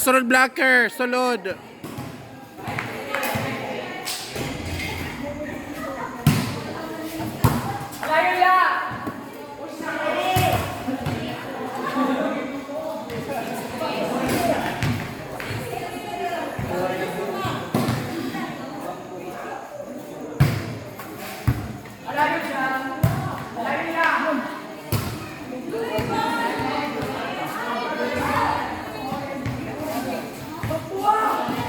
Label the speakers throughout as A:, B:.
A: Sunod blocker, sulod.
B: Wow!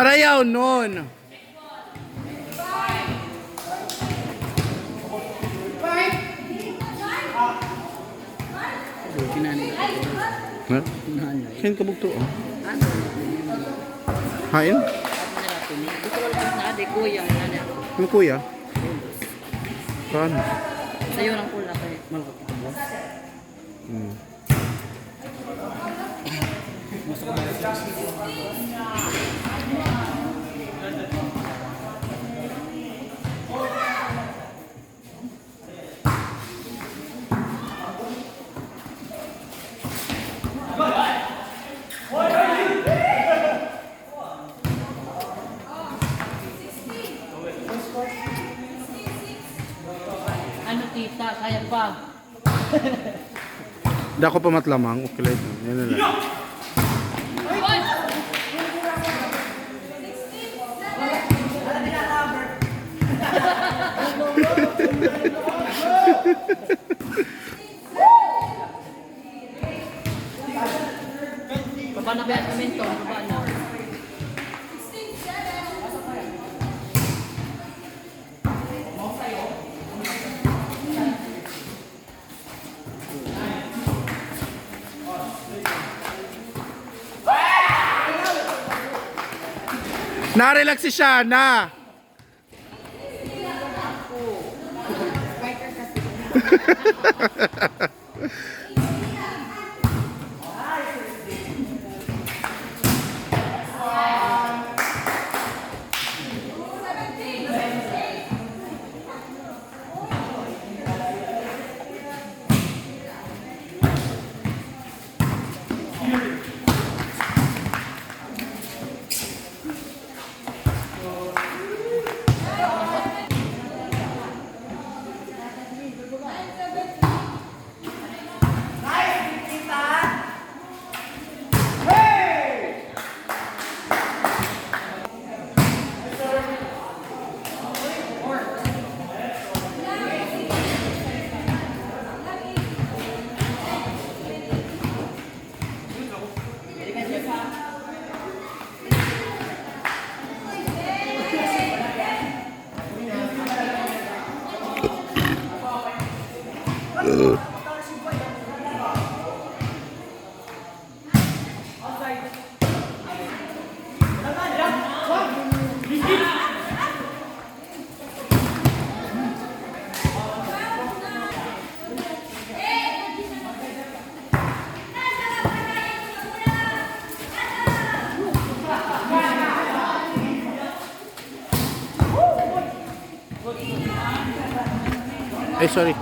A: Parayaw nun. Kain ka bugto, oh. Hain? Ano kuya? Kan?
B: Sa'yo lang pula kay malakot ito boss. Ano tita, kaya pa?
A: Dako pa matlamang. Okay lang. Yan na lang.
B: Baba na ba yung komento? Baba na.
A: Na-relax si Shana. Ay, sorry.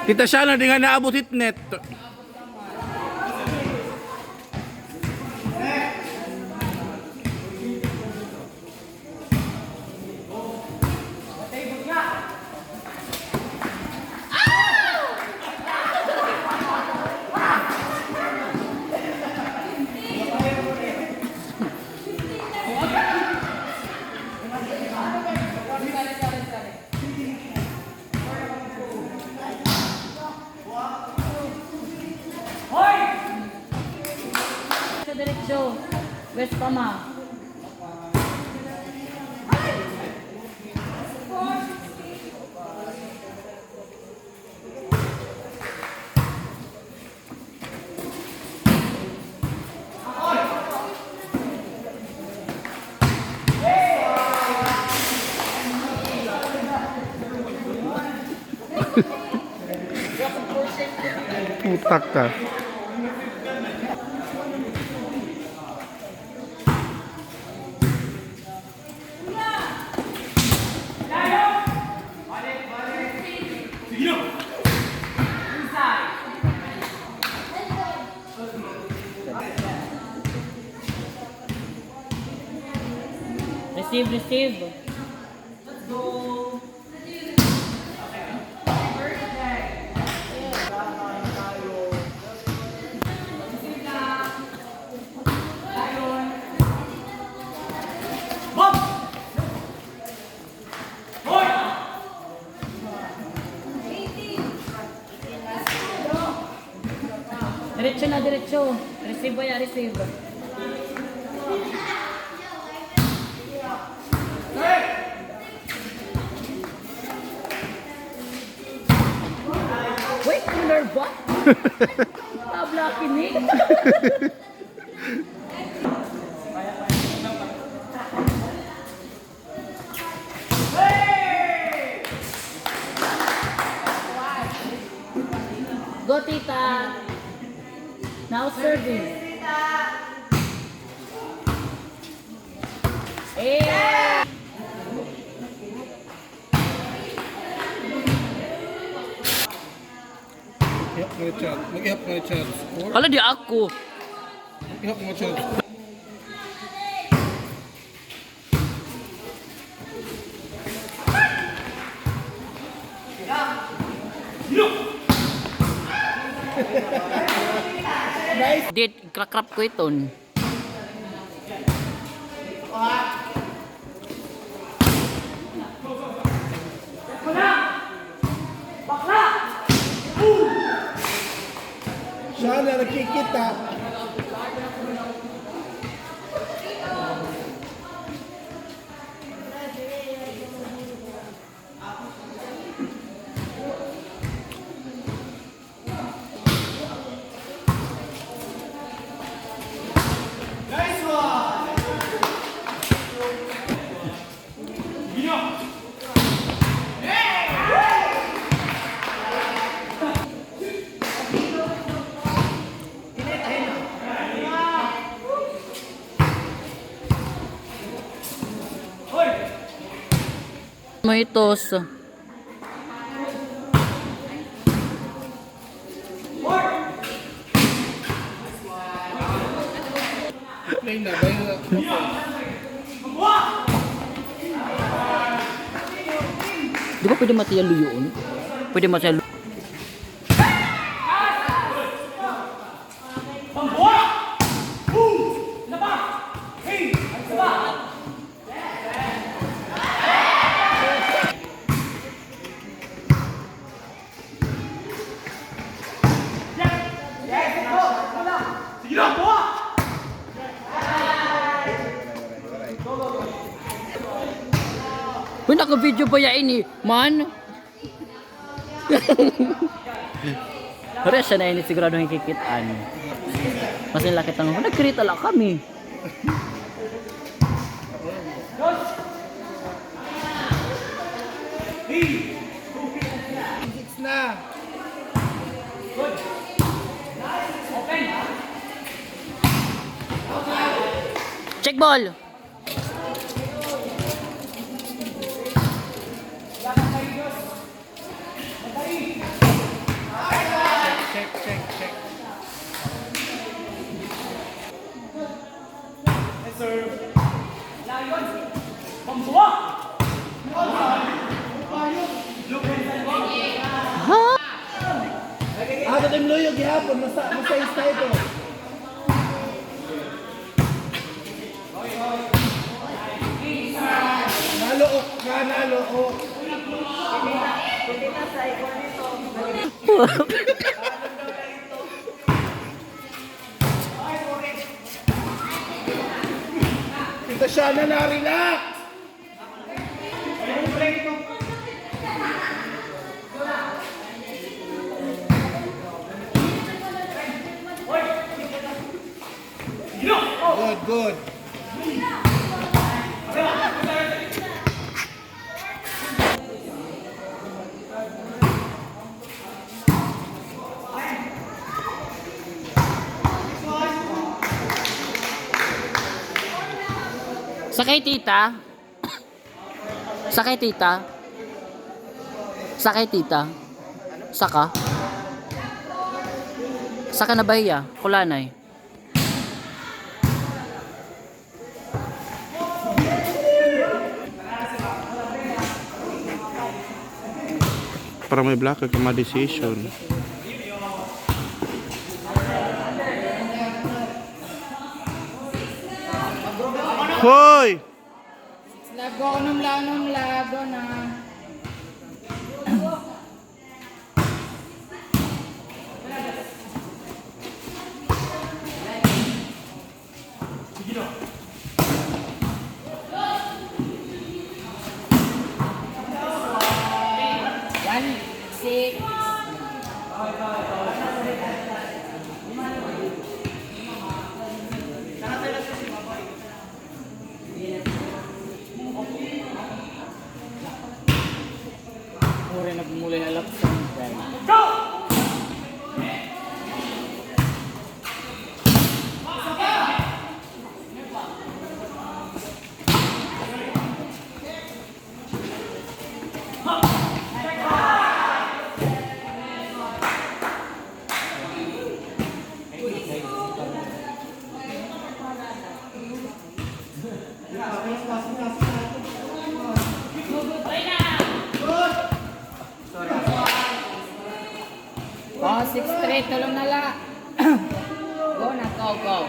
A: Kita siya na di nga naabot hitnet.
B: Sa diretsyo, West Pama.
A: Putak ka.
B: Receive. Diretso na, diretso. Receive ba ya, receive. Wait, killer ba? Tabla kini. Go, tita. Now serving. Eh.
C: Ihap mo na chat. Mag-ihap mo na chat. Score.
B: Hala di ako.
C: Ihap mo na chat.
B: Dit, krakrap ko iton.
C: Siya na nakikita.
B: Mo itos.
C: Play na. Bayo na.
B: Di ba pwede mati yalu yun? Pwede mati yalu. Uy, naka-video ba ya ini? Man? Pero siya na ini sigurado yung kikitaan. Mas nilaki tanong ko, nagkirita lang kami.
C: Six na.
B: Check ball!
C: Check. Ako din luyog gihapon. Masa isa ito. Nalook ka, nalook. Ito siya na na-relax. Good.
B: Sakay tita. Sakay tita. Sakay tita. Saka. Saka na ba iya? Kulanay.
A: Para may black ka ma-decision. Hoy!
D: Lago lago na. 6.
B: Mura nagmulay alap sa mga.
D: Oh, 6-3. Tulong na la. Go na, go.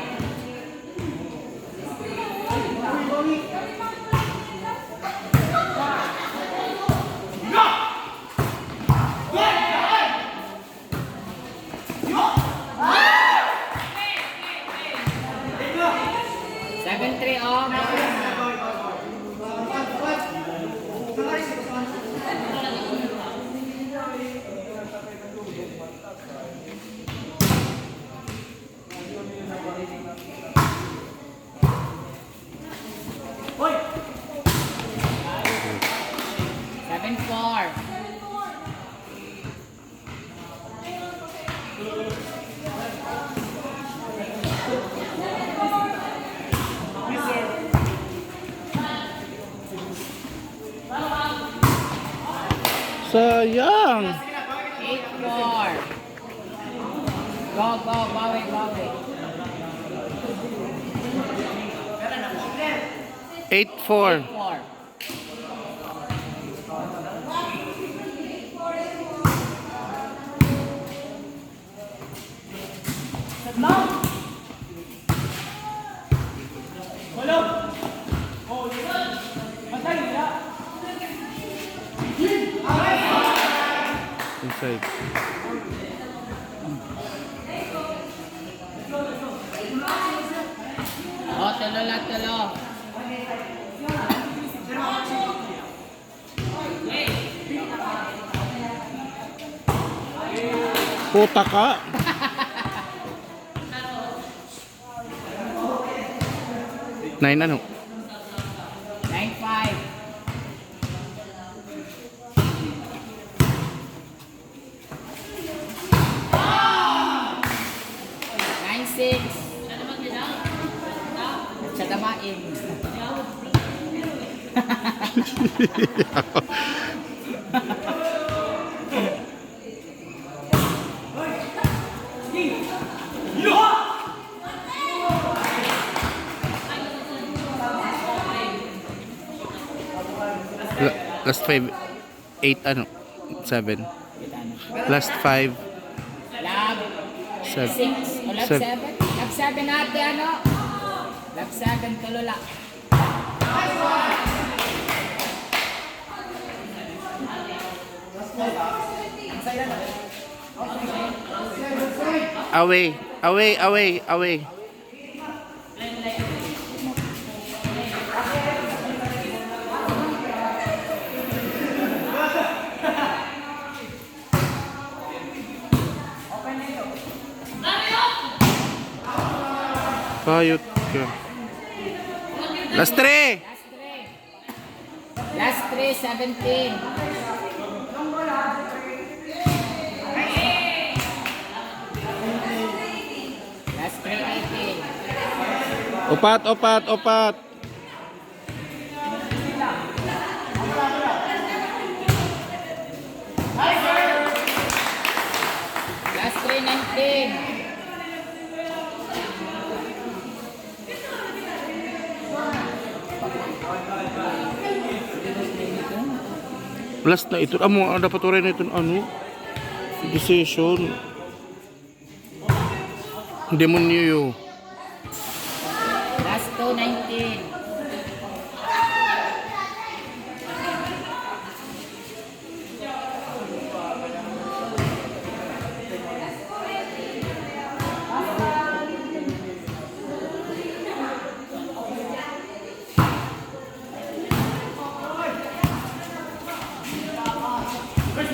D: Seven, three, oh. Seven, four.
A: Sayang.
D: 8-4. Go, bawi.
A: 8-4.
D: 4.
A: Inside.
D: Oh, tulo.
A: Puta ka. Nine ano?
D: 9-5. Sa damain.
A: Last 5, 8 ano? 7. Last 5,
D: Lab
A: 7.
D: 6. O lab 7. Lab 7 natin ano? Lab 7 tulula.
A: Away. Kayot ka. Last 3.
D: Last 3, 17. Last 3, 18.
A: Opat.
D: Last 3, 19.
A: Last na ito. Amo, dapat oray na ito. Ano? Decision. Demonyo.
D: Last 2, 19. Last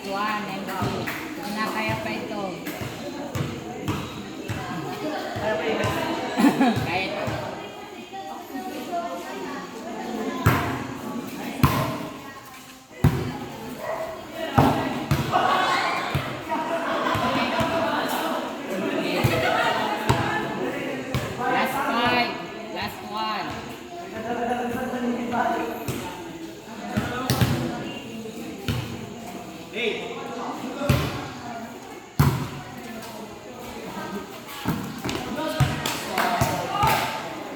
D: one, MVP. Kung na kaya pa ito. Kaya ito. Last five. Last one.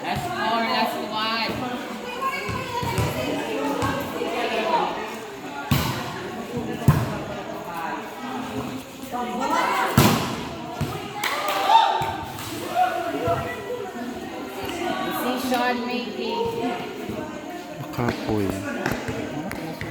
D: Last four, last one. Decision making.
A: Makapoy.